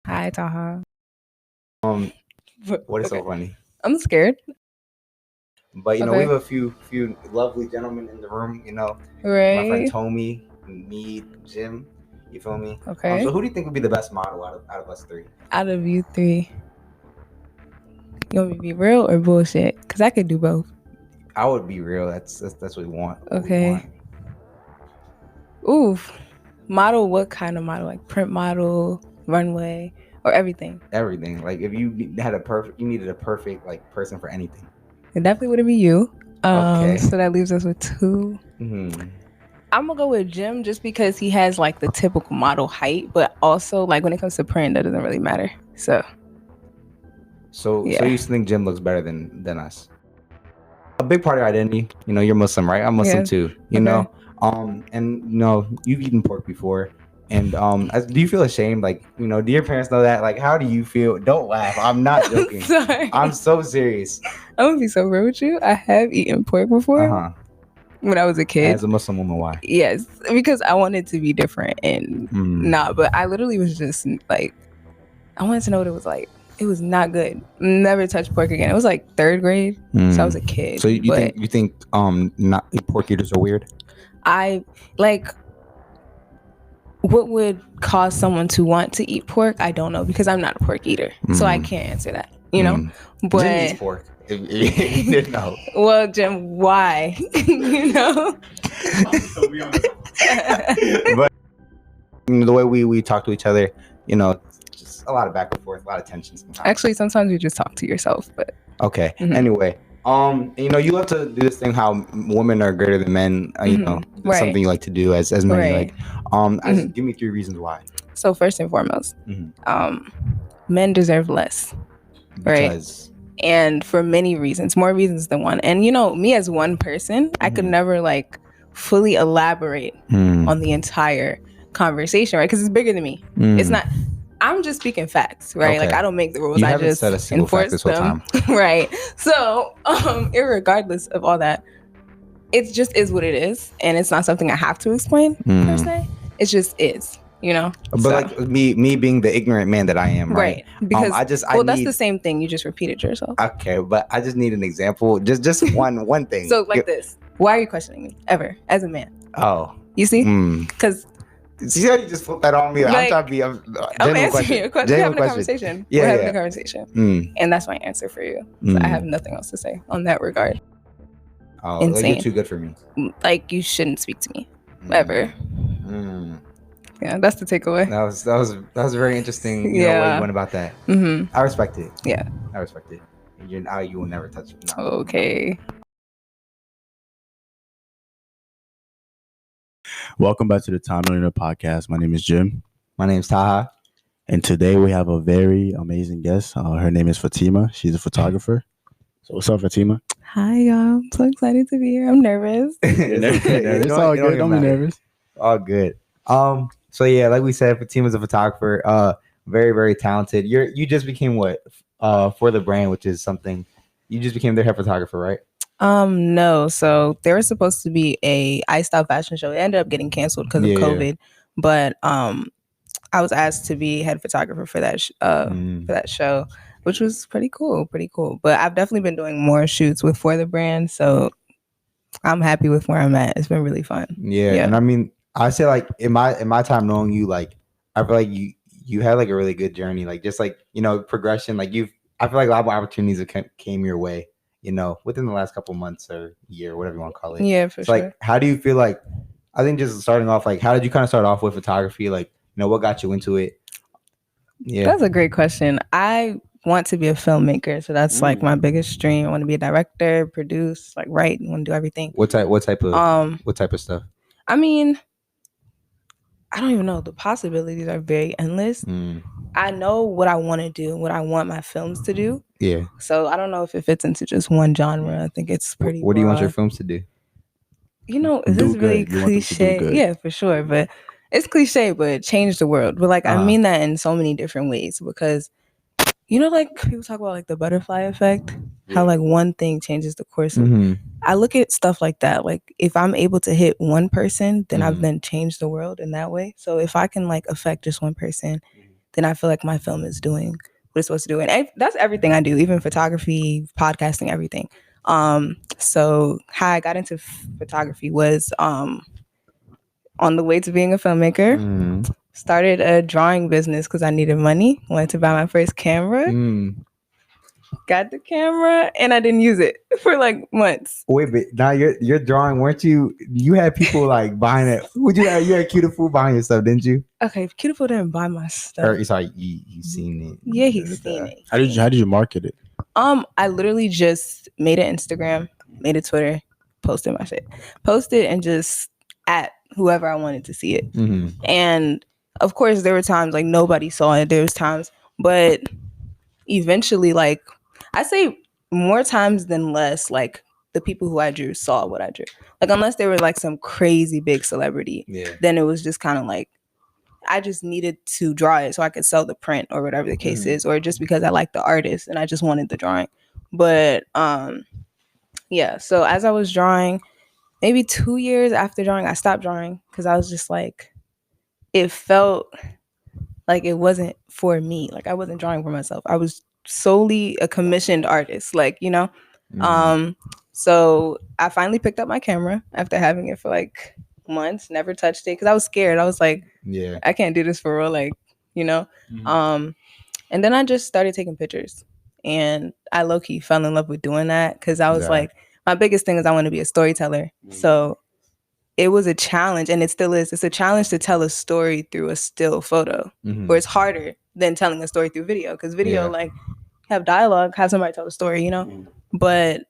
Hi, Taha. Um, what is Okay. so funny? I'm scared. But we Okay. have a few lovely gentlemen in the room. My friend Right. Tommy, me, Jim. You feel me? Okay. So who do you think would be the best model out of us three? Out of you three, you want me to be real or bullshit? Because I could do both. I would be real. That's what we want. Okay. Oof. Model, what kind of model? Like print model, runway, or everything? Everything. Like if you needed a perfect like person for anything. It definitely wouldn't be you. Okay. So that leaves us with two. Mm-hmm. I'm gonna go with Jim just because he has like the typical model height, but also like when it comes to print, that doesn't really matter. So So you think Jim looks better than us? A big part of identity. You're Muslim, right? I'm Muslim too. And you've eaten pork before. And do you feel ashamed? Like, do your parents know that? Like, how do you feel? Don't laugh. I'm not joking. Sorry. I'm so serious. I'm gonna be so real with you. I have eaten pork before when I was a kid. As a Muslim woman, why? Yes, because I wanted to be different and but I literally was just like, I wanted to know what it was like. It was not good. Never touched pork again. It was like 3rd grade, so I was a kid. So you think not pork eaters are weird? I like. What would cause someone to want to eat pork? I don't know because I'm not a pork eater, so I can't answer that. But Jim eats pork. No. Well, Jim, why? But the way we talk to each other, just a lot of back and forth, a lot of tension sometimes. Actually, sometimes you just talk to yourself, but okay. Anyway, you love to do this thing how women are greater than men. Right. Something you like to do as men. Right. Like, give me 3 reasons why. So first and foremost, men deserve less, right? And for many reasons, more reasons than one. And me as one person, I could never like fully elaborate on the entire conversation, right? Because it's bigger than me. It's not. I'm just speaking facts, right? Okay. Like I don't make the rules. You I haven't just said a single enforce fact this whole them, time. right? So, irregardless of all that, it just is what it is, and it's not something I have to explain per se. It just is, But so, like me being the ignorant man that I am, right? Because that's the same thing. You just repeated yourself. Okay, but I just need an example. Just one thing. So like this. Why are you questioning me ever as a man? Oh, you see, because. See how you just flip that on me? Like, I'm trying to be. I'm answering your question. We're having a conversation. Yeah, We're having a conversation. And that's my answer for you. So I have nothing else to say on that regard. Oh, insane. Like you're too good for me. Like you shouldn't speak to me ever. Yeah, that's the takeaway. That was very interesting. You know where you went about that. I respect it. Yeah, I respect it. You will never touch it. No. Okay. Welcome back to the Time Millionaire podcast. My name is Jim. My name is Taha. And today we have a very amazing guest. Her name is Fatima. She's a photographer. So what's up, Fatima? Hi, y'all. I'm so excited to be here. I'm nervous. It's all good. Don't be nervous. All good. So yeah, like we said, Fatima's a photographer. Very, very talented. You just became what? For the brand, which is something. You just became their head photographer, right? No. So there was supposed to be a iStyle fashion show. It ended up getting canceled because of COVID. But I was asked to be head photographer for that for that show, which was pretty cool. But I've definitely been doing more shoots with For the Brand, so I'm happy with where I'm at. It's been really fun. Yeah. And I mean, I say like in my time knowing you, like I feel like you had like a really good journey, like just like progression. Like I feel like a lot of opportunities that came your way. Within the last couple months or year, whatever you want to call it. Yeah, for sure. Like, how do you feel like, I think just starting off, like, how did you kind of start off with photography? Like, what got you into it? Yeah. That's a great question. I want to be a filmmaker. So that's like my biggest dream. I want to be a director, produce, like write, I want to do everything. What type of stuff? I mean, I don't even know. The possibilities are very endless. I know what I want to do, what I want my films to do. Yeah. So I don't know if it fits into just one genre. I think it's pretty What do you want your films to do? Is this really cliche? Yeah, for sure. But it's cliche, but change the world. But like, I mean that in so many different ways because, like people talk about like the butterfly effect, how like one thing changes the course of. I look at stuff like that. Like if I'm able to hit one person, then I've then changed the world in that way. So if I can like affect just one person, then I feel like my film is doing what it's supposed to do. And that's everything I do, even photography, podcasting, everything. So how I got into photography was on the way to being a filmmaker. Started a drawing business because I needed money. Wanted to buy my first camera. Got the camera and I didn't use it for like months. Wait, but now you're drawing, weren't you? You had people like buying it. You had Cuticle buying your stuff, didn't you? Okay, Cuticle didn't buy my stuff. Or sorry, you seen it? Yeah, he's seen it. How did you market it? I literally just made an Instagram, made a Twitter, posted my shit, posted and just at whoever I wanted to see it. And of course, there were times like nobody saw it. There was times, but eventually, like I say more times than less, like the people who I drew saw what I drew. Like unless they were like some crazy big celebrity, then it was just kind of like I just needed to draw it so I could sell the print or whatever the case is, or just because I like the artist and I just wanted the drawing. But yeah, so as I was drawing, maybe 2 years after drawing, I stopped drawing because I was just like, it felt like it wasn't for me. Like I wasn't drawing for myself. I was solely a commissioned artist, like, you know. So I finally picked up my camera after having it for like months, never touched it because I was scared. I was like, I can't do this for real, like, you know. And then I just started taking pictures, and I low-key fell in love with doing that because I was like, my biggest thing is I want to be a storyteller. So it was a challenge, and it still is. It's a challenge to tell a story through a still photo, where it's harder than telling a story through video, because video, like, have dialogue, have somebody tell a story, you know. But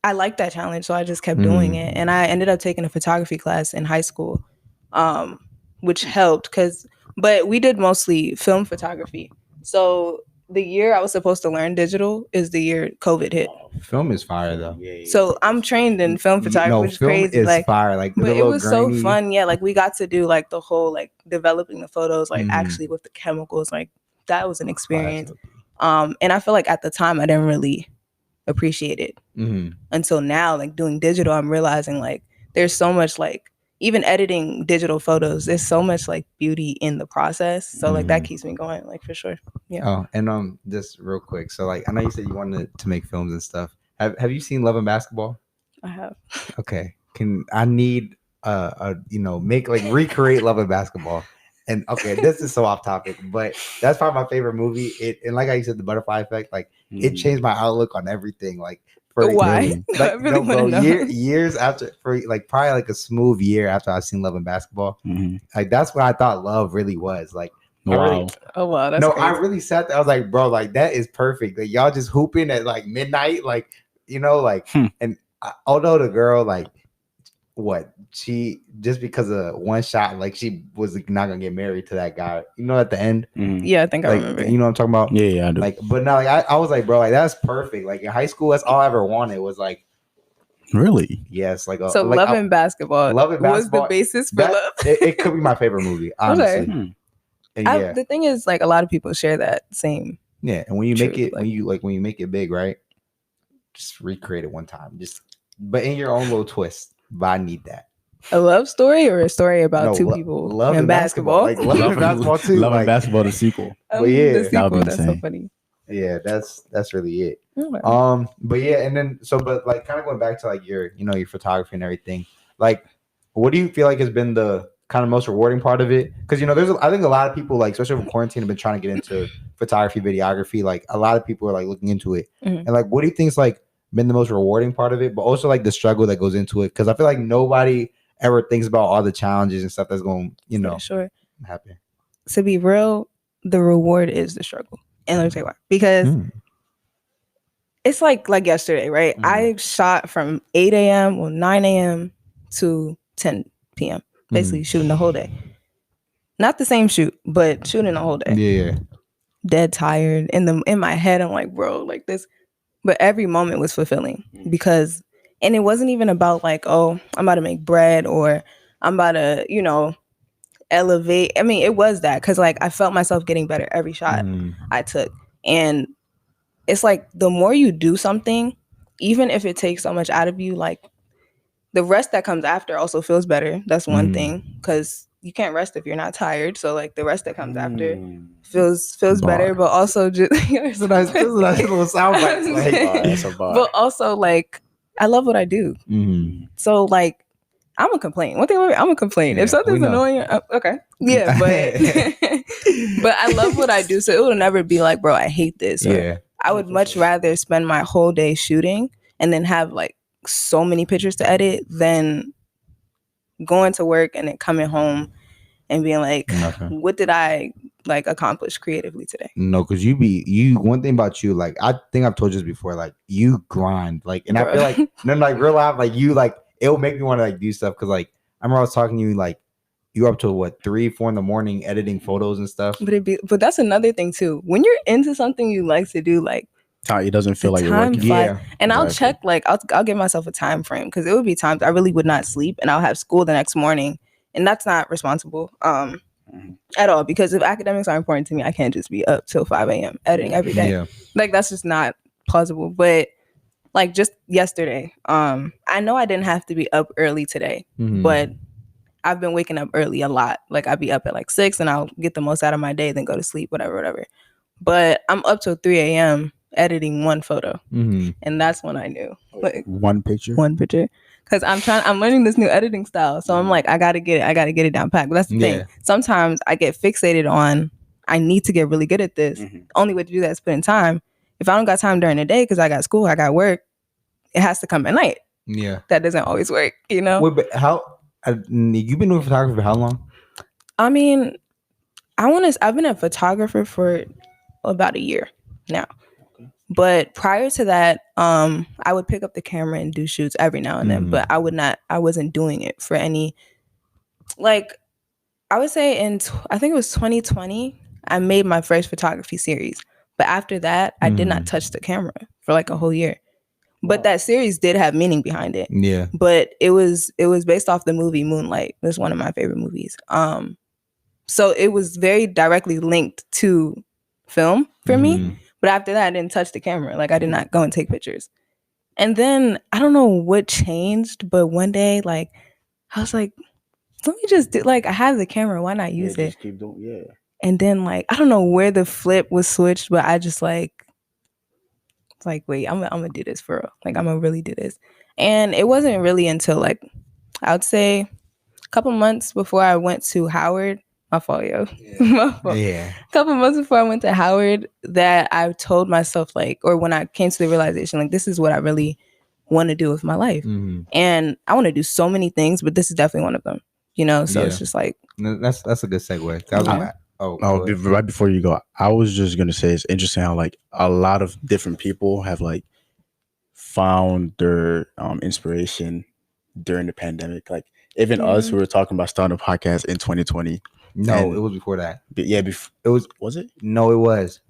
I liked that challenge, so I just kept doing it, and I ended up taking a photography class in high school, which helped but we did mostly film photography. So the year I was supposed to learn digital is the year COVID hit. Film is fire though. So I'm trained in film photography, which is film crazy. Is like fire. Like, but it was so fun. Yeah, like we got to do like the whole like developing the photos, like actually with the chemicals. Like that was an experience. And I feel like at the time I didn't really appreciate it until now. Like doing digital, I'm realizing like there's so much like even editing digital photos. There's so much like beauty in the process. So like that keeps me going, like for sure. Yeah. Oh, and just real quick. So like I know you said you wanted to make films and stuff. Have you seen Love and Basketball? I have. Okay. I need make like recreate Love and Basketball. And okay, this is so off topic, but that's probably my favorite movie. And like I said, the butterfly effect, like it changed my outlook on everything. Like for why? Like, I really want to know. Years after, for like probably like a smooth year after I've seen Love and Basketball, like that's what I thought love really was. Like, wow, that's crazy. I really sat there. I was like, bro, like that is perfect. Like y'all just hooping at like midnight, like like. And although the girl, like, what she just because of one shot, like she was not gonna get married to that guy. At the end. Yeah, I think like, I remember. You know what I'm talking about? Yeah, I do. Like, but now, like I was like, bro, like that's perfect. Like in high school, that's all I ever wanted was like. Really? Yes, like so like, Love and Basketball. Love and Basketball was the basis for love. it could be my favorite movie, honestly. Okay. And the thing is, like a lot of people share that same. Yeah, and when you make it, like, when you make it big, right? Just recreate it one time, but in your own little twist. But I need that. A love story or a story about two people love and basketball. Like love and basketball too. Love and Basketball, the sequel. But yeah, the sequel, that's so funny. Yeah, that's really it. Okay. But yeah, and then but like kind of going back to like your your photography and everything. Like, what do you feel like has been the kind of most rewarding part of it? Because I think a lot of people, like especially with quarantine, have been trying to get into photography, videography. Like a lot of people are like looking into it. And like, what do you think is like been the most rewarding part of it, but also like the struggle that goes into it? Because I feel like nobody ever thinks about all the challenges and stuff that's going happen. To be real, the reward is the struggle. And let me tell you why. Because it's like yesterday, right? I shot from 8 a.m. or 9 a.m. to 10 p.m. Basically shooting the whole day. Not the same shoot, but shooting the whole day. Yeah. Dead tired. In my head, I'm like, bro, like this. But every moment was fulfilling because, and it wasn't even about like, oh, I'm about to make bread or I'm about to, elevate. I mean, it was that because like I felt myself getting better every shot I took. And it's like the more you do something, even if it takes so much out of you, like the rest that comes after also feels better. That's one thing, because you can't rest if you're not tired. So like the rest that comes after feels better, but also just so nice little sound bites. That's a bar. But also like I love what I do. So like I'm gonna complain. One thing I'm gonna complain. Yeah, if something's annoying, okay. Yeah, but I love what I do. So it will never be like, bro, I hate this. Yeah. I would much rather spend my whole day shooting and then have like so many pictures to edit than going to work and then coming home and being like, what did I like accomplish creatively today? No, because you one thing about you, like I think I've told you this before, like you grind, like, and I feel like no, like real life, like you, like it'll make me want to like do stuff because like I remember I was talking to you, like you were up to what 3-4 in the morning editing photos and stuff. But that's another thing too. When you're into something you like to do, like it doesn't feel like you're working. Yeah, and I'll check like I'll give myself a time frame because it would be times I really would not sleep and I'll have school the next morning, and that's not responsible at all because if academics are important to me, I can't just be up till 5 a.m. editing every day. Yeah. Like that's just not plausible. But like just yesterday, I know I didn't have to be up early today, but I've been waking up early a lot. Like I'll be up at like 6 and I'll get the most out of my day, then go to sleep, whatever. But I'm up till 3 a.m. editing one photo, and that's when I knew like one picture. Because I'm learning this new editing style, so I'm like, I gotta get it down pat. But that's the thing. Sometimes I get fixated on I need to get really good at this. The only way to do that is put in time. If I don't got time during the day because I got school, I got work, it has to come at night. Yeah, that doesn't always work, you know. Wait, but you've been doing photography for how long? I mean, I've been a photographer for about a year now. But prior to that, I would pick up the camera and do shoots every now and then. But I wasn't doing it for any, like, I would say I think it was 2020, I made my first photography series. But after that, I did not touch the camera for like a whole year. But that series did have meaning behind it. Yeah. But it was based off the movie Moonlight. It's one of my favorite movies. So it was very directly linked to film for me. But after that, I didn't touch the camera. Like I did not go and take pictures. And then I don't know what changed, but one day, like I was like, let me just do. Like I have the camera, why not use it? Just keep doing, And then like I don't know where the flip was switched, but I just like wait, I'm gonna do this for real. Like I'm gonna really do this. And it wasn't really until like I would say a couple months before I went to Howard. My fault, yo. My fault. Yeah. A couple months before I went to Howard that I told myself like, or when I came to the realization, like this is what I really want to do with my life. And I want to do so many things, but this is definitely one of them, you know? So it's just like. That's a good segue. Right before you go, I was just going to say it's interesting how like a lot of different people have like found their inspiration during the pandemic. Like even us who were talking about starting a podcast in 2020. No, it was before that. Yeah, was it? No, it was.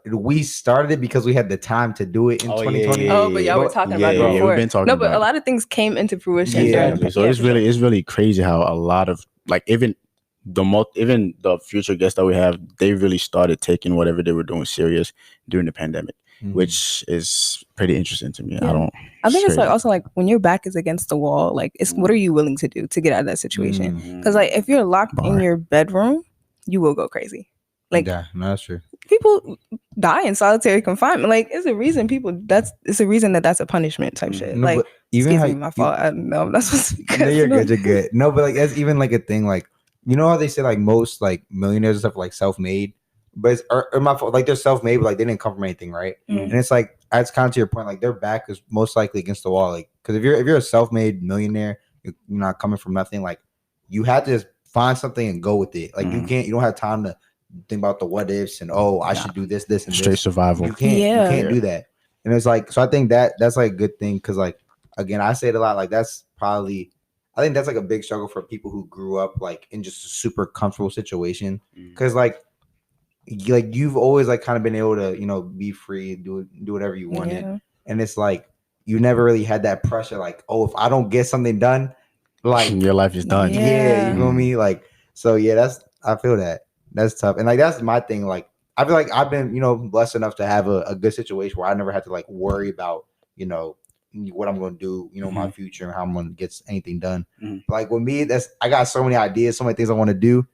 We started it because we had the time to do it in 2020. But y'all were talking about it before. We've been talking but a lot of things came into fruition. So it's really crazy how a lot of like even the future guests that we have, they really started taking whatever they were doing serious during the pandemic. Which is pretty interesting to me. I think it's like also like when your back is against the wall, like it's what are you willing to do to get out of that situation? Because like if you're locked in your bedroom, you will go crazy. Like no, that's true. People die in solitary confinement. Like it's a reason it's a reason that's a punishment type shit. No, like even excuse me, my fault. I'm not supposed to be good. No, you're good. No, but like that's even like a thing. Like you know how they say like most like millionaires and stuff are, like self-made. But it's or my fault, like they're self-made, but like they didn't come from anything, right? And it's like that's kind of to your point, like their back is most likely against the wall, like because if you're a self-made millionaire, you're not coming from nothing. Like you have to just find something and go with it. Like you don't have time to think about the what ifs and I should do this and straight this. Survival. You can't do that. And it's like so I think that's like a good thing because like again I say it a lot. Like that's probably I think that's like a big struggle for people who grew up like in just a super comfortable situation because like you've always like kind of been able to be free, do whatever you wanted, and it's like you never really had that pressure like if I don't get something done, like your life is done. You know me, like so I feel that's tough, and like that's my thing. Like I feel like I've been blessed enough to have a good situation where I never had to like worry about what I'm going to do, you know, my future and how I'm going to get anything done. Like with me, I got so many ideas, so many things I want to do,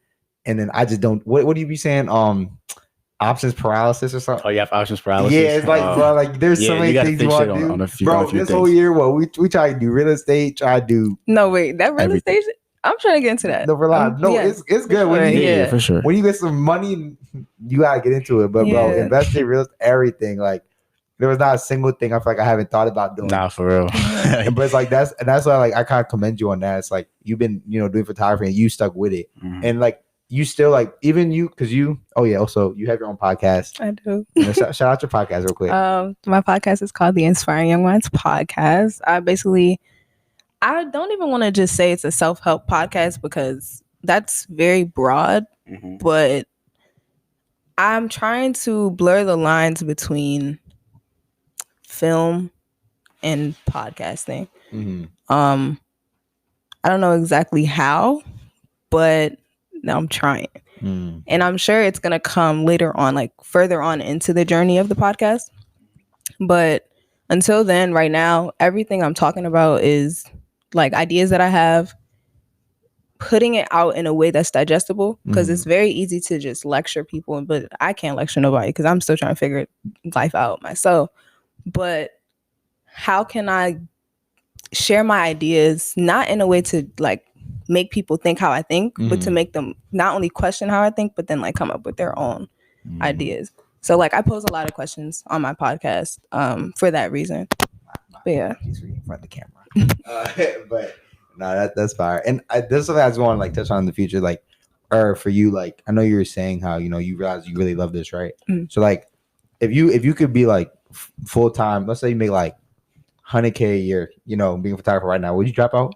and then I just don't. What do you be saying? Options paralysis or something. Oh, you have options paralysis. Yeah, it's like, bro, like there's so many things you want to do. Bro, this whole year, we try to do real estate, try to do. No, wait, that real estate. I'm trying to get into that. No, relax. No, it's good. Sure, when for sure. When you get some money, you gotta get into it. But bro, investing in real estate, everything. Like there was not a single thing I feel like I haven't thought about doing. Nah, for real. But it's like that's why like I kind of commend you on that. It's like you've been, you know, doing photography and you stuck with it, and like. You still like even you because you also you have your own podcast. I do. Shout out your podcast real quick. My podcast is called the Inspiring Young Minds Podcast. I don't even want to just say it's a self-help podcast because that's very broad, but I'm trying to blur the lines between film and podcasting. I don't know exactly how, but I'm trying. And I'm sure it's going to come later on, like further on into the journey of the podcast. But until then, right now, everything I'm talking about is like ideas that I have, putting it out in a way that's digestible, because it's very easy to just lecture people, but I can't lecture nobody because I'm still trying to figure life out myself. But how can I share my ideas, not in a way to like make people think how I think, but to make them not only question how I think, but then like come up with their own ideas. So like I pose a lot of questions on my podcast for that reason. But yeah, he's in front of the camera. But no, that's fire. And this is something I just want to like touch on in the future, like, or for you, like I know you were saying how you realize you really love this, right? So like, if you could be like full time, let's say you make like $100K a year, being a photographer right now, would you drop out?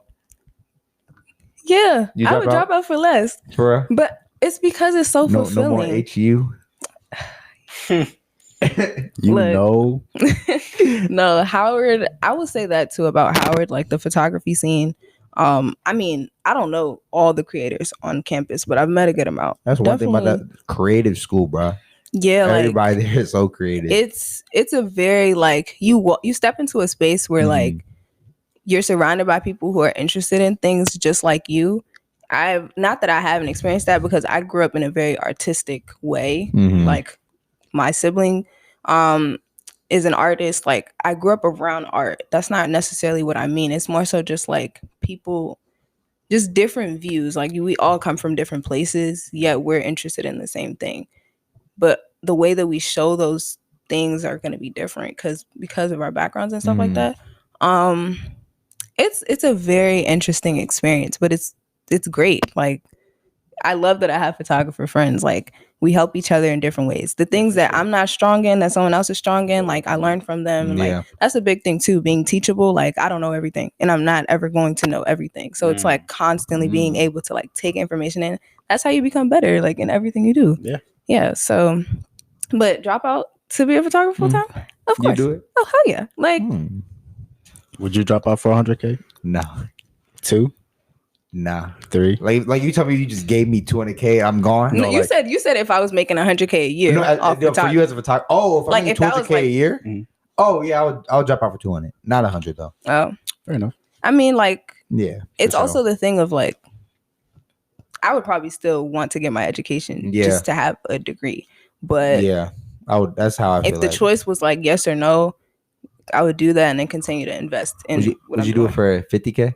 Yeah, I would drop out for less. For real? But it's because it's so fulfilling. No more HU. No, Howard, I would say that too about Howard, like the photography scene. I mean, I don't know all the creators on campus, but I've met a good amount. That's one thing about that creative school, bro. Yeah, everybody there is so creative. It's a very like you step into a space where like you're surrounded by people who are interested in things just like you. Not that I haven't experienced that because I grew up in a very artistic way. Like my sibling is an artist. Like I grew up around art. That's not necessarily what I mean. It's more so just like people, just different views. Like we all come from different places, yet we're interested in the same thing. But the way that we show those things are going to be different because of our backgrounds and stuff like that. It's a very interesting experience, but it's great. Like I love that I have photographer friends. Like we help each other in different ways. The things that I'm not strong in, that someone else is strong in, like I learn from them. And like that's a big thing too, being teachable. Like I don't know everything and I'm not ever going to know everything. So it's like constantly being able to like take information in. That's how you become better, like in everything you do. Yeah. So, but drop out to be a photographer full time? Of course. You do it? Oh hell yeah! Like, would you drop out for 100K? No. 2? Nah. 3? Like you tell me you just gave me 200K, I'm gone. No, you said if I was making 100K a year. For you as a photographer. Oh, if I'm making 200K a year. Oh yeah, I'll drop out for 200. Not 100 though. Oh, fair enough. I mean, like, yeah. It's also the thing of like, I would probably still want to get my education just to have a degree, but yeah, I would. That's how I feel. If the choice was like yes or no, I would do that and then continue to invest in. Would you do it for 50K?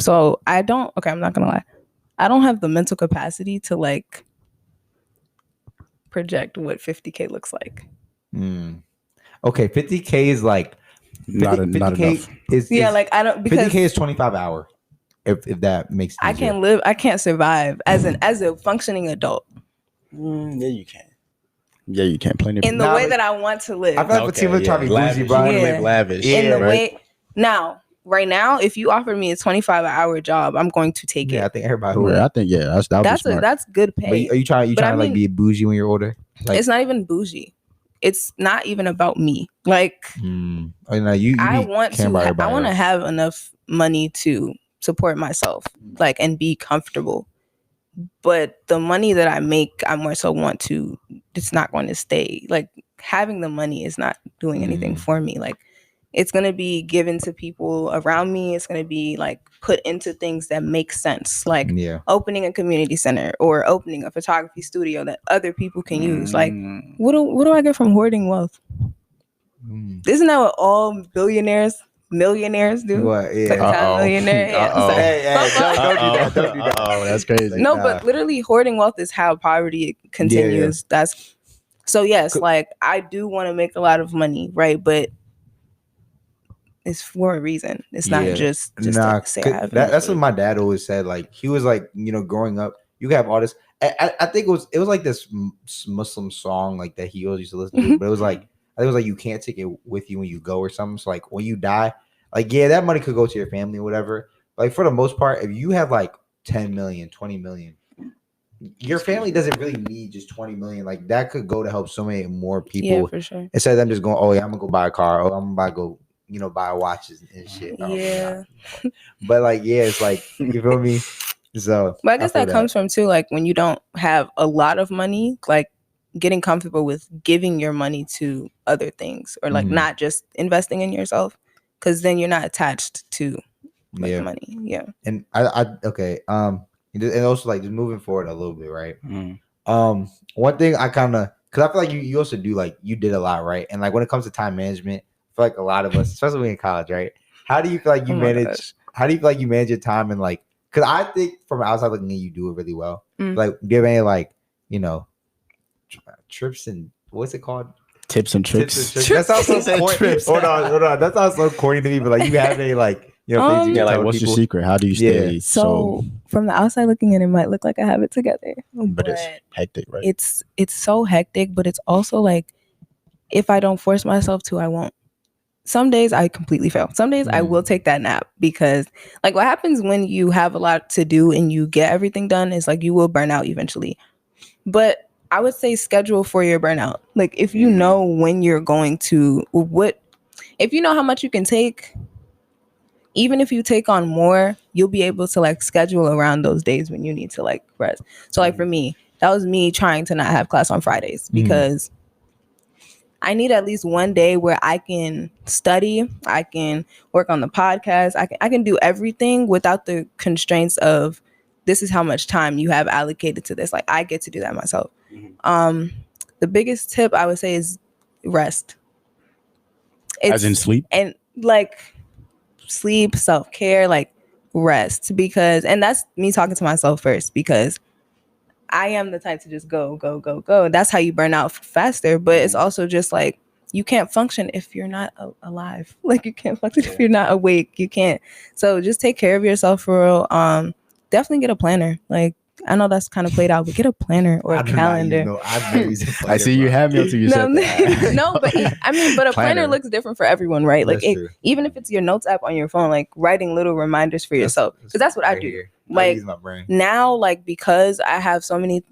So I don't. Okay, I'm not gonna lie. I don't have the mental capacity to like project what 50K looks like. Okay, 50K is like not enough. Like I don't because 50K is 25 hours. If that makes sense. I can't survive as a functioning adult. Yeah, you can. Yeah, you can. Plenty in the way that I want to live. I feel like Fatima trying to be bougie, bro. Live lavish. In the way now. Right now, if you offer me a 25-hour job, I'm going to take it. Yeah, I think everybody would. I think that's good pay. But are you trying to like be bougie when you're older? Like, it's not even bougie. It's not even about me. Like I want to have enough money to support myself, like, and be comfortable. But the money that I make, I more so want to. It's not going to stay. Like having the money is not doing anything for me. Like it's going to be given to people around me. It's going to be like put into things that make sense, like opening a community center or opening a photography studio that other people can use. Like, what do I get from hoarding wealth? Isn't that what all millionaires do? What? Yeah. Like millionaire. Yeah. Hey, don't do that. Don't do that. Oh, that's crazy. No, but literally hoarding wealth is how poverty continues. Yeah. That's so yes, like I do want to make a lot of money, right? But it's for a reason. It's not just to say I have that's what my dad always said. Like he was like, growing up, you have all this. I think it was like this Muslim song like that he always used to listen to, but it was like I think it was like you can't take it with you when you go or something. So like when you die, like that money could go to your family or whatever. Like for the most part, if you have like 10 million, 20 million, your family doesn't really need just 20 million. Like that could go to help so many more people. Yeah, for sure. Instead of them just going, oh yeah, I'm gonna go buy a car. Oh, I'm gonna go, buy watches and shit. Yeah. But like, it's like, you feel me? So but I guess that comes from too, like when you don't have a lot of money, like getting comfortable with giving your money to other things or like not just investing in yourself, because then you're not attached to like money. Yeah. And okay. And also like just moving forward a little bit, right? One thing I kind of, because I feel like you also do, like you did a lot, right? And like when it comes to time management, I feel like a lot of us, especially in college, right? How do you feel like you manage? How do you feel like you manage your time and like? Because I think from outside looking in, you do it really well. Like give any like trips and what's it called? Tips and tricks. That sounds so corny. Hold on. That sounds so corny to me. But like you have any like things you can like tell what's people? your secret? How do you stay? So from the outside looking in, it might look like I have it together, but it's hectic, right? It's so hectic, but it's also like if I don't force myself to, I won't. Some days I completely fail. Some days I will take that nap because like what happens when you have a lot to do and you get everything done is like you will burn out eventually. But I would say schedule for your burnout. Like if you know when you're going to if you know how much you can take, even if you take on more, you'll be able to like schedule around those days when you need to like rest. So like for me, that was me trying to not have class on Fridays because I need at least one day where I can study, I can work on the podcast, I can do everything without the constraints of this is how much time you have allocated to this. Like I get to do that myself. The biggest tip I would say is rest. As in sleep? And like sleep, self-care, like rest, because, and that's me talking to myself first, because I am the type to just go. That's how you burn out faster. But it's also just like, you can't function if you're not alive. Like you can't function if you're not awake. You can't. So just take care of yourself for real. Definitely get a planner. Like, I know that's kind of played out, but get a planner or a calendar. I see you have me until you said that. No, but I mean, but a planner looks different for everyone, right? Like even if it's your notes app on your phone, like writing little reminders for yourself, because that's what I do. Like now, like because I have so many.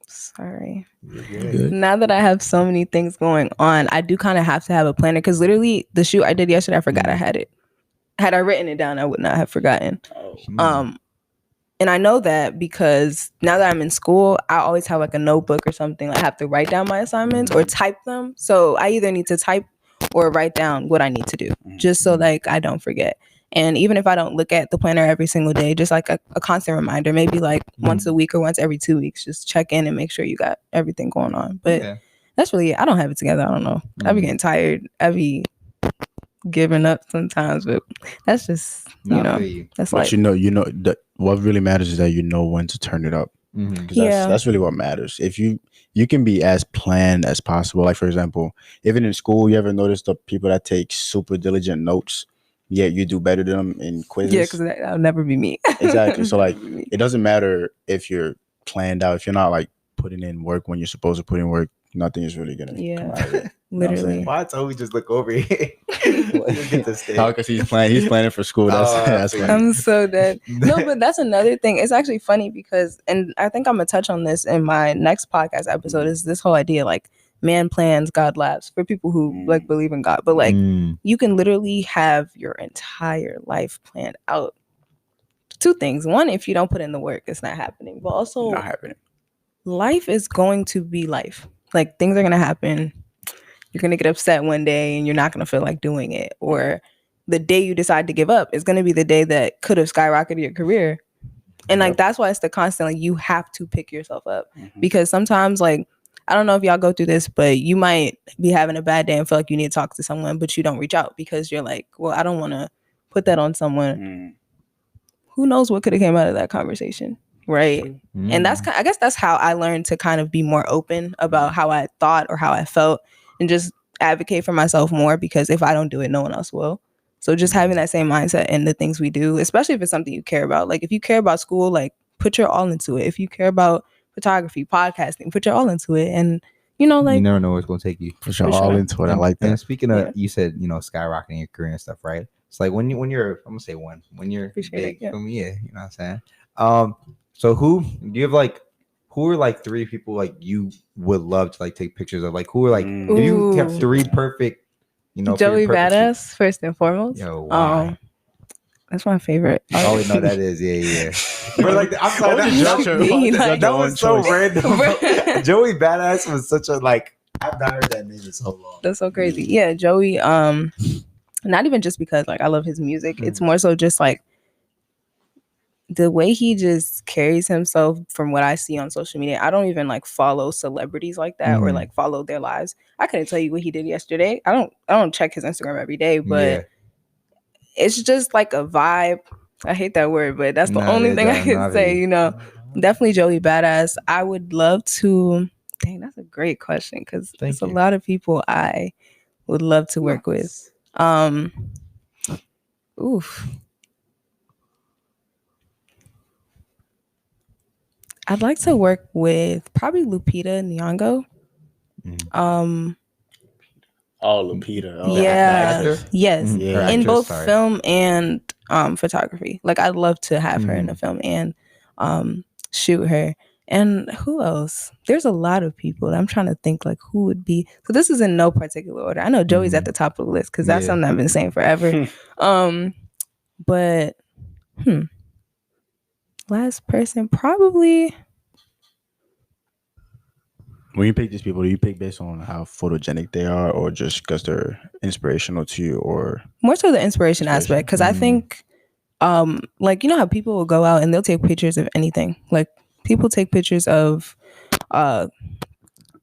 Sorry. Now that I have so many things going on, I do kind of have to have a planner, because literally the shoot I did yesterday, I forgot I had it. Had I written it down, I would not have forgotten. And I know that because now that I'm in school, I always have like a notebook or something. I have to write down my assignments or type them. So I either need to type or write down what I need to do, just so like I don't forget. And even if I don't look at the planner every single day, just like a constant reminder, maybe like once a week or once every 2 weeks, just check in and make sure you got everything going on. But that's really it. I don't have it together. I don't know. I be getting tired. I be giving up sometimes, but that's just that's but like what really matters is that you know when to turn it up, because that's really what matters. If you can be as planned as possible, like for example, even in school, you ever notice the people that take super diligent notes, yet you do better than them in quizzes? Because that'll never be me. Exactly. So like it doesn't matter if you're planned out. If you're not like putting in work when you're supposed to put in work, nothing is really gonna come out of it. Literally. Why it's always just look over here? Because he's planning for school. That's funny. I'm so dead. No, but that's another thing. It's actually funny because, and I think I'm gonna touch on this in my next podcast episode, is this whole idea like man plans, God laughs, for people who like believe in God. But like you can literally have your entire life planned out. Two things. One, if you don't put in the work, it's not happening. But also life is going to be life. Like things are gonna happen. you're going to get upset one day and you're not going to feel like doing it. Or the day you decide to give up is going to be the day that could have skyrocketed your career. And like, that's why it's the constant, like, you have to pick yourself up. Because sometimes, like, I don't know if y'all go through this, but you might be having a bad day and feel like you need to talk to someone, but you don't reach out because you're like, well, I don't want to put that on someone. Who knows what could have came out of that conversation, right? And I guess that's how I learned to kind of be more open about how I thought or how I felt and just advocate for myself more, because if I don't do it, no one else will. So just having that same mindset in the things we do, especially if it's something you care about. Like if you care about school, like put your all into it. If you care about photography, podcasting, put your all into it. And you know, like, you never know where it's going to take you. Put your all into it. I like that. And speaking of, you said, you know, skyrocketing your career and stuff, right? It's like when you're, I'm gonna say when you're big, you know what I'm saying? So who do you have, like, who are like 3 people like you would love to like take pictures of? Like who are like, if you have 3 perfect, you know, Joey Badass first and foremost. Yo, wow. That's my favorite. Oh no, that is But like, I'm sorry, that was so random. Joey Badass was such a, like, I've not heard that name in so long. That's so crazy. Yeah, Joey. Not even just because like I love his music. It's more so just like the way he just carries himself from what I see on social media. I don't even like follow celebrities like that or like follow their lives. I couldn't tell you what he did yesterday. I don't check his Instagram every day, but it's just like a vibe. I hate that word, but that's the only thing I can say, you know. Definitely Joey Badass. I would love to, dang, that's a great question, because there's a lot of people I would love to work with. I'd like to work with probably Lupita Nyong'o. Lupita. Oh, yeah. Yes. In both film and photography. Like I'd love to have her in a film and shoot her. And who else? There's a lot of people. I'm trying to think like who would be. So this is in no particular order. I know Joey's at the top of the list because that's something I've been saying forever. But last person probably. When you pick these people, do you pick based on how photogenic they are, or just because they're inspirational to you, or more so the inspiration aspect? Because I think, like, you know how people will go out and they'll take pictures of anything. Like people take pictures of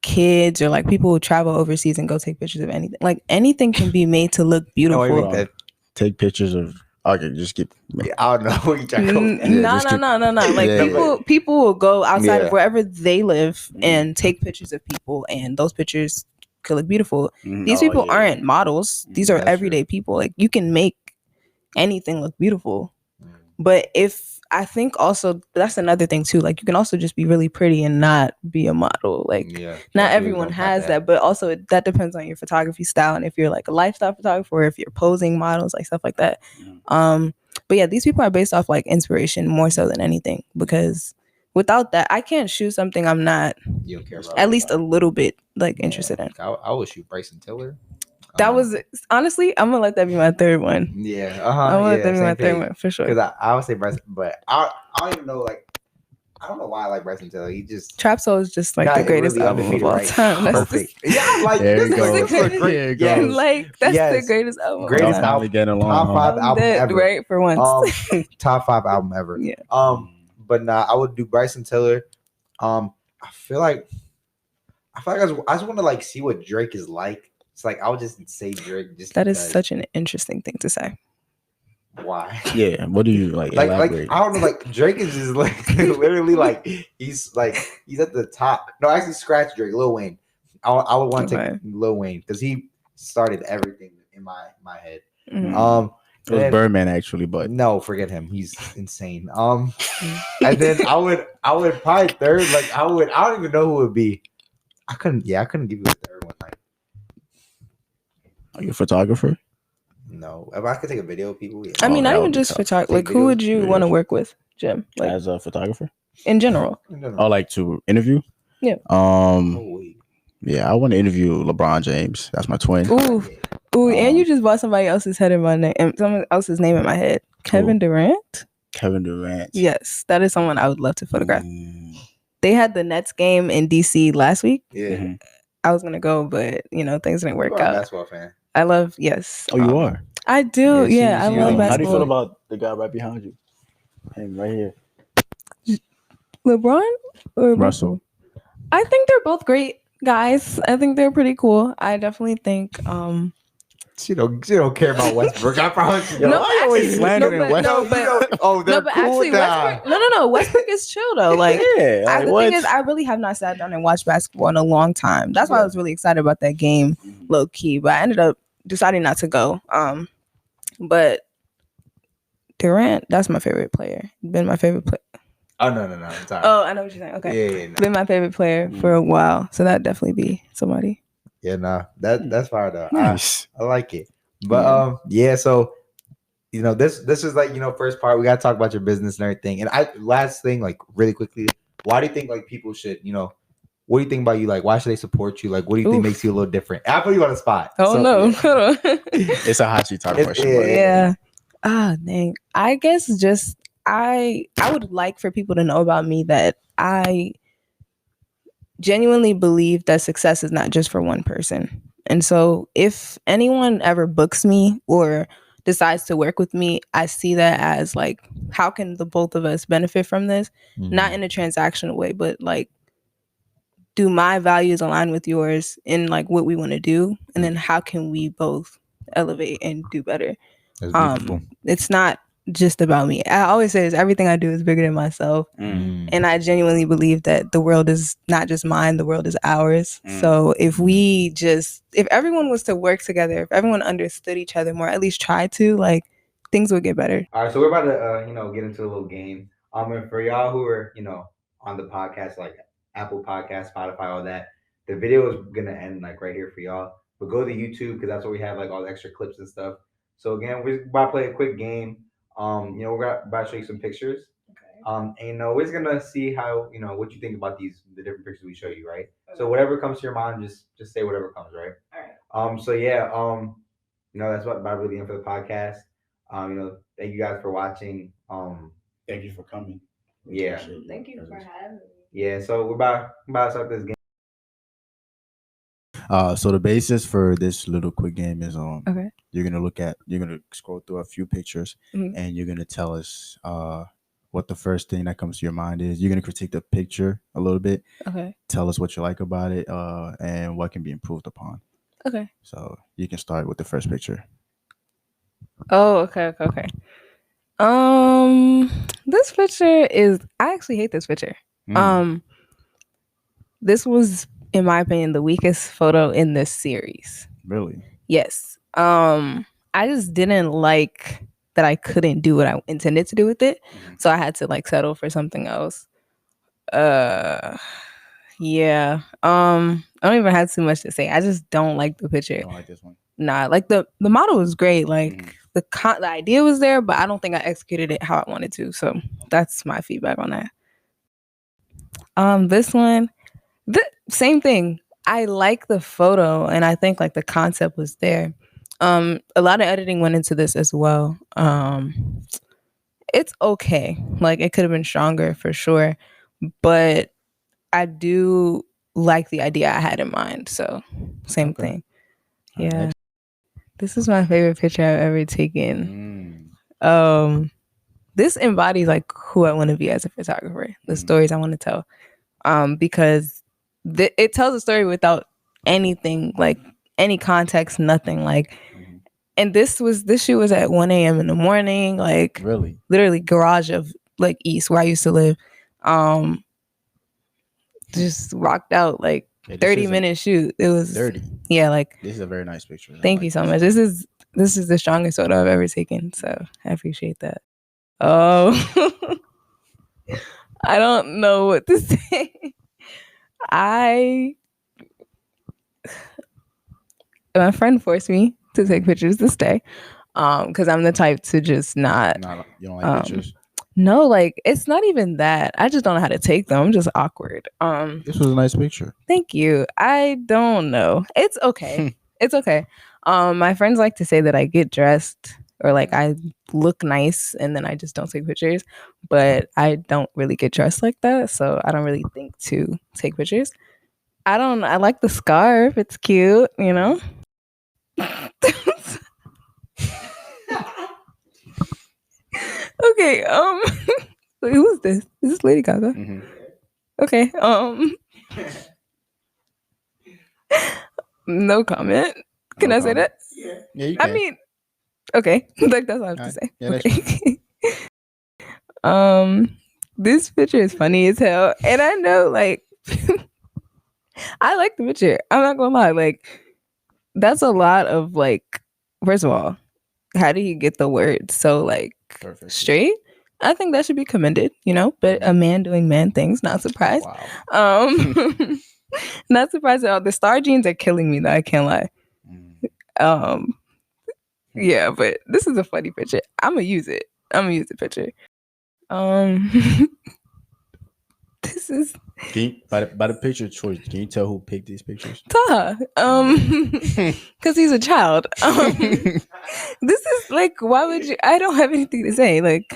kids, or like people will travel overseas and go take pictures of anything. Like anything can be made to look beautiful. Take pictures of. Okay, just keep. I don't know what you're trying to No. Like people will go outside of wherever they live and take pictures of people, and those pictures could look beautiful. These people aren't models; these are everyday people. Like you can make anything look beautiful, but I think also that's another thing too. Like you can also just be really pretty and not be a model. Like not everyone has that, but also that depends on your photography style and if you're like a lifestyle photographer or if you're posing models, like stuff like that. But yeah, these people are based off like inspiration more so than anything, because without that, I can't shoot something I'm not at least a little bit like interested in. I would shoot Bryson Tiller. That was honestly, I'm gonna let that be my third one. Yeah, I'm gonna let that be my third one for sure. Because I would say Bryson, but I don't even know, like, I don't know why I like Bryson Tiller. He just Trap Soul is just like the greatest album of all time. Perfect. Like this is the great. Like that's the greatest album. Greatest album. Top 5 album ever. Right for once. Top 5 album ever. Yeah. But nah, I would do Bryson Tiller. I feel like I just want to like see what Drake is like. It's like I would just say Drake. Just that is such an interesting thing to say. Why? Yeah. What do you like? Like I don't know. Like Drake is just like literally like he's at the top. No, actually, scratch Drake. Lil Wayne. I would want to take Lil Wayne because he started everything in my head. It was Birdman actually, but no, forget him. He's insane. And then I would probably third. Like I don't even know who it would be. I couldn't give you a third one. Like, are you a photographer? No, if I could take a video of people. Yeah. I mean, not even just photography. Like, who would you want to work with, Jim? Like, as a photographer? In general. Oh, like to interview? Yeah. Yeah, I want to interview LeBron James. That's my twin. Ooh, and you just bought somebody else's head in my name, and someone else's name in my head. Kevin Durant. Kevin Durant. Yes, that is someone I would love to photograph. They had the Nets game in DC last week. Yeah. I was gonna go, but things didn't You work are a out. basketball fan. I love yes. Oh, you are. I do. Yeah, I she love really- How do you feel basketball. about the guy right behind you? Him right here, LeBron or Russell. I think they're both great guys. I think they're pretty cool. I definitely think She don't care about Westbrook. I promise you. No, why you always actually- slandering no, but- Westbrook? Oh, they're but cool actually now. Westbrook no. Westbrook is chill though. Like Yeah, like, the what? thing is I really have not sat down and watched basketball in a long time. That's why I was really excited about that game, low key. But I ended up deciding not to go. But Durant, that's my favorite player. Been my favorite player. Oh no. I'm sorry. Oh, I know what you're saying. Okay. Yeah. Been my favorite player for a while. So that'd definitely be somebody. Yeah, nah. That's fire though. Nice. I like it. But so this is like, first part. We gotta talk about your business and everything. And last thing, like really quickly, why do you think like people should, what do you think about you? Like, why should they support you? Like, what do you think makes you a little different? I put you on the spot. Oh So, no. yeah. Hold on. It's a hot seat type question. but- Yeah. Dang. I guess just I would like for people to know about me that I genuinely believe that success is not just for one person. And so if anyone ever books me or decides to work with me, I see that as like, how can the both of us benefit from this? Not in a transactional way, but like, do my values align with yours in like what we want to do? And then how can we both elevate and do better? That's beautiful. It's not just about me. I always say is everything I do is bigger than myself. And I genuinely believe that the world is not just mine, the world is ours. So if everyone was to work together, if everyone understood each other more, at least try to, like, things would get better. All right, so we're about to get into a little game. And for y'all who are on the podcast, like Apple Podcast, Spotify, all that, the video is gonna end like right here for y'all. But go to YouTube because that's where we have like all the extra clips and stuff. So again, we're about to play a quick game. We're about to show you some pictures. Okay. And we're just gonna see how what you think about the different pictures we show you, right? Okay. So whatever comes to your mind, just say whatever comes, right? All right. So yeah, that's about really the end for the podcast. Thank you guys for watching. Thank you for coming. Yeah. Thank you for having me. Yeah, so we're about to start this game. So the basis for this little quick game is Okay. you're gonna scroll through a few pictures and you're gonna tell us what the first thing that comes to your mind is. You're gonna critique the picture a little bit. Okay. Tell us what you like about it, and what can be improved upon. Okay. So you can start with the first picture. Oh, okay. This picture I actually hate this picture. This was, in my opinion, the weakest photo in this series. Really? Yes. I just didn't like that I couldn't do what I intended to do with it. So I had to like settle for something else. Yeah. I don't even have too much to say. I just don't like the picture. I don't like this one. Nah, like the model was great. Like the idea was there, but I don't think I executed it how I wanted to. So that's my feedback on that. This one, the same thing. I like the photo and I think like the concept was there. A lot of editing went into this as well. It's okay. Like it could have been stronger for sure, but I do like the idea I had in mind. So same thing. Yeah. This is my favorite picture I've ever taken. This embodies like who I want to be as a photographer, the stories I want to tell. Because it tells a story without anything, like any context, nothing. Like, and this shoot was at 1 a.m. in the morning, like really, literally garage of like East where I used to live. Just rocked out like 30-minute shoot. It was 30. Yeah, like this is a very nice picture. Thank you so much. This is the strongest photo I've ever taken, so I appreciate that. Oh, I don't know what to say. My friend forced me to take pictures to stay, because I'm the type to just not. You don't like pictures? No, like it's not even that. I just don't know how to take them. I'm just awkward. This was a nice picture. Thank you. I don't know. It's okay. It's okay. My friends like to say that I get dressed or like I look nice and then I just don't take pictures, but I don't really get dressed like that, so I don't really think to take pictures. I like the scarf. It's cute, you know. Okay. Wait, who's this? Is this Lady Gaga? Mm-hmm. Okay. No comment. Can No I say comment. that? Yeah, you can. I mean, okay. Like that's all I have to Alright. say. Yeah, that's Okay. This picture is funny as hell, and I know, like, I like the picture. I'm not gonna lie. Like, that's a lot of like. First of all, how did he get the words so like Perfect. straight? I think that should be commended, you know. But a man doing man things, not surprised. Wow. Not surprised at all. The star jeans are killing me though. I can't lie. Yeah, but this is a funny picture. I'm gonna use it. I'm gonna use the picture. This is By the picture choice, can you tell who picked these pictures? Taha. Because he's a child. This is like, why would you? I don't have anything to say. Like,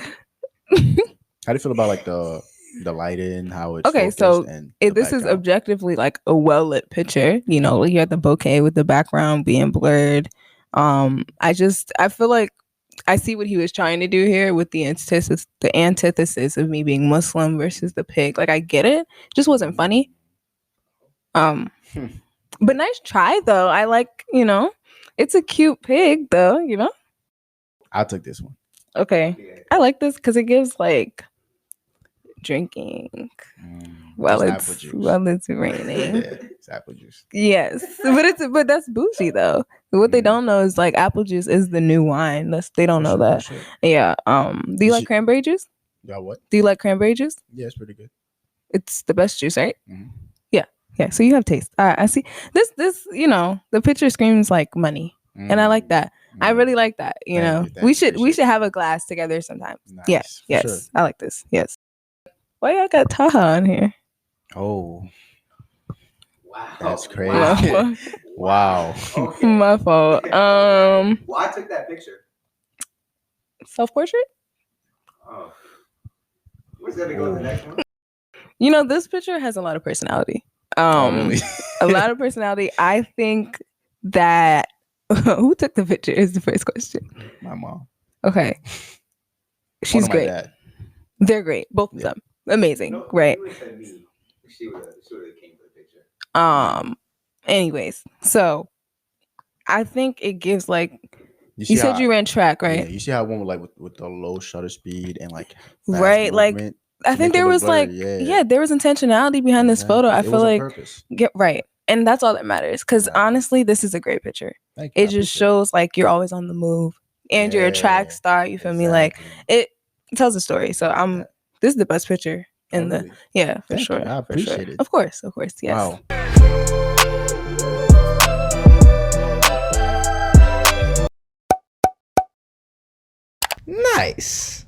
how do you feel about like the lighting, how it's okay? So this is objectively like a well lit picture. You know, you have the bouquet with the background being blurred. I feel like I see what he was trying to do here with the antithesis of me being Muslim versus the pig. Like, I get it. Just wasn't funny. But nice try though. I like, you know, it's a cute pig though, you know. I'll take this one. Okay. I like this because it gives like drinking while it's raining. Yeah, it's apple juice. Yes. But that's bougie though. What they don't know is like apple juice is the new wine. They don't know that. Sure. Yeah. Do you like cranberry juice? Yeah, what? Do you like cranberry juice? Yeah, it's pretty good. It's the best juice, right? Mm-hmm. Yeah, so you have taste. I see. This, you know, the picture screams like money, and I like that. I really like that. You know, we should have a glass together sometime. Nice. Yes, Sure. I like this. Yes. Why y'all got Taha on here? Oh, wow, that's crazy. Wow. Okay. My fault. Well, I took that picture. Self-portrait. Oh, where's that go to the next one? You know, this picture has a lot of personality. Really? A lot of personality. I think that who took the picture is the first question. My mom. Okay. She's great. They're great. Both of them. Amazing. No, right. She would have came for the picture. Anyways, so I think it gives like you said you ran track, right? Yeah, you see how one with the low shutter speed and like right, like I think there was like there was intentionality behind this photo. I feel like right, and that's all that matters. Because honestly, this is a great picture. It just shows like you're always on the move and you're a track star. You feel me? Like it tells a story. So this is the best picture in the for sure. I appreciate it. Of course, yes. Wow. Nice.